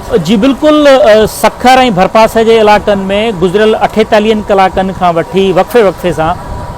जी बिल्कुल। सखर ऐं भरपासे जे इलाक़नि में गुज़िरियल 48 कलाकनि खां वठी वक़फ़े वक़फ़े सां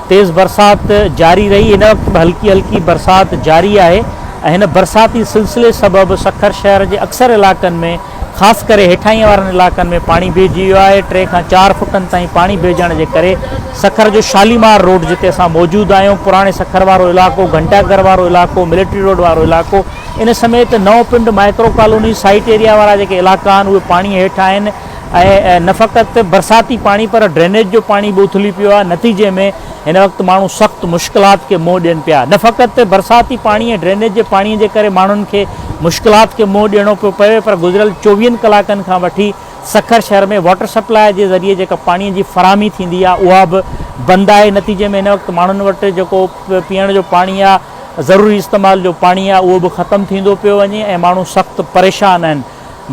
तेज़ बरसात जारी रही। इन वक़्तु हल्की हल्की बरसात जारी आहे ऐं हिन बरसाती सिलसिले सबबि सखर शहर जे अक्सर इलाक़नि में ख़ासि करे हेठाईअ वारनि इलाक़नि में पाणी भरिजी वियो आहे। 3 खां 4 फुटनि ताईं पाणी भरिजण जे करे सखर जो शालीमार रोड जिते असां मौजूदु आहियूं, पुराणे सखर वारो इलाइक़ो, घंटाघर वारो इलाइक़ो, मिलिट्री रोड वारो इलाइक़ो, इन समेत नओं पिंड माइक्रो कॉलोनी साइट एरिया वारा जेके इलाइक़ा आहिनि उहे पाणी हेठि आहिनि ऐं न फ़क़ति बरसाती पाणी पर ड्रेनेज जो पाणी बि उथली पियो आहे। नतीजे में हिन वक़्तु माण्हू सख़्तु मुश्किलात खे मुंहुं ॾियनि पिया। न फ़क़ति बरसाती पाणी ऐं ड्रेनेज जे पाणीअ जे करे माण्हुनि खे मुश्किलात खे मुंहुं ॾियणो पियो पवे, पर गुज़िरियल 24 कलाकनि खां वठी सखर शहर में वाटर सप्लाई जे ज़रिए जेका पाणीअ जी फ़राहमी थींदी आहे उहा बि बंदि आहे। नतीजे में हिन वक़्तु माण्हुनि वटि जेको पीअण जो पाणी आहे, ज़रूरी इस्तेमाल जो पाणी आहे, उहो बि ख़तमु थींदो पियो वञे ऐं माण्हू सख़्तु परेशान आहिनि।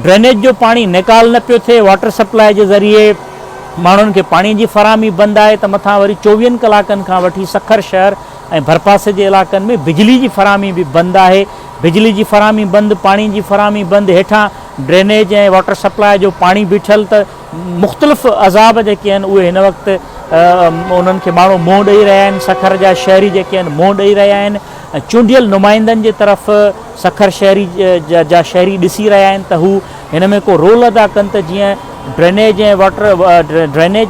ड्रेनेज जो पाणी निकाल न पियो थिए, वाटर सप्लाई जे ज़रिए माण्हुनि खे पाणीअ जी फ़राहमी बंदि आहे, त मथां वरी 24 कलाकनि खां वठी सखर शहर ऐं भरपासे जे इलाइक़नि में बिजली जी फ़राहमी बि बंदि आहे। बिजली जी फ़राहमी बंदि, पाणी जी फ़राहमी बंदि, हेठां ड्रेनेज ऐं वाटर सप्लाई जो पाणी बीठल, त मुख़्तलिफ़ अज़ाब जेके आहिनि उहे हिन वक़्तु उन्हनि खे माण्हू मुंहुं ॾेई रहिया आहिनि। सखर जा शहरी जेके आहिनि मुंहुं ॾेई रहिया आहिनि ऐं चूंडियल नुमाइंदनि जे तरफ़ सखर शहरी जा शहरी ॾिसी रहिया आहिनि त हू हिन में को रोल अदा कनि त जीअं ड्रेनेज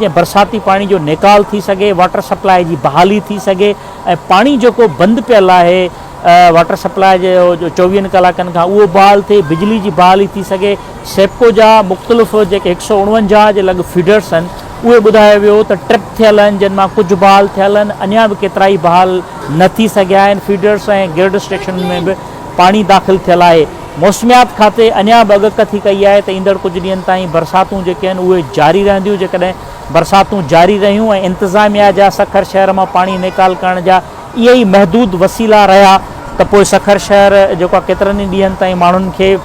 ऐं बरसाती पाणी जो निकाल थी सघे, वाटर सप्लाई जी बहाली थी सघे ऐं पाणी जेको बंदि पियल आहे वाटर सप्लाई जो 24 कलाकनि खां उहो बहाल थिए, बिजली जी बहाली थी सघे। सेप्को जा मुख़्तलिफ़ जेके 149 जे लॻ फीडर्स आहिनि उहे ॿुधायो वियो त ट्रिप थियल आहिनि, जिन मां कुझु बहाल थियल आहिनि, अञा बि केतिरा ई बहाल न थी सघिया आहिनि। फीडर्स ऐं गिर्ड स्टेशन में बि पाणी दाख़िल थियल आहे। मौसमियात खाते अञा बि अॻकथी कई आहे त ईंदड़ कुझु ॾींहंनि ताईं बरसातूं जेके आहिनि उहे जारी रहंदियूं। जेकॾहिं बरसातूं जारी रहियूं ऐं इंतिज़ामिया जा सखर शहर मां पाणी निकाल करण जा इहे ई महदूद वसीला रहिया त पोइ सखर शहर जेको आहे केतिरनि ई ॾींहंनि ताईं माण्हुनि खे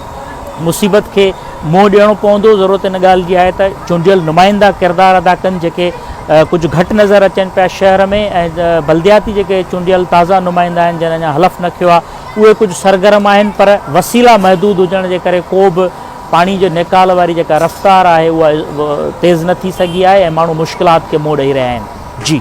मुसीबत खे मुंहुं ॾियणो पवंदो। ज़रूरत इन ॻाल्हि जी आहे त चूंडियल नुमाइंदा किरदारु अदा कनि, जेके कुझु घटि नज़र अचनि पिया शहर में, ऐं बल्दियाती जेके चूंडियल ताज़ा नुमाइंदा आहिनि जिन अञा हलफ़ न कयो आहे उहे कुझु सरगर्म आहिनि, पर वसीला महदूद हुजण जे करे को बि पाणी जो निकाल वारी जेका रफ़्तार आहे उहा तेज़ न थी सघी आहे ऐं माण्हू मुश्किलात खे मुंहुं ॾेई रहिया आहिनि। जी।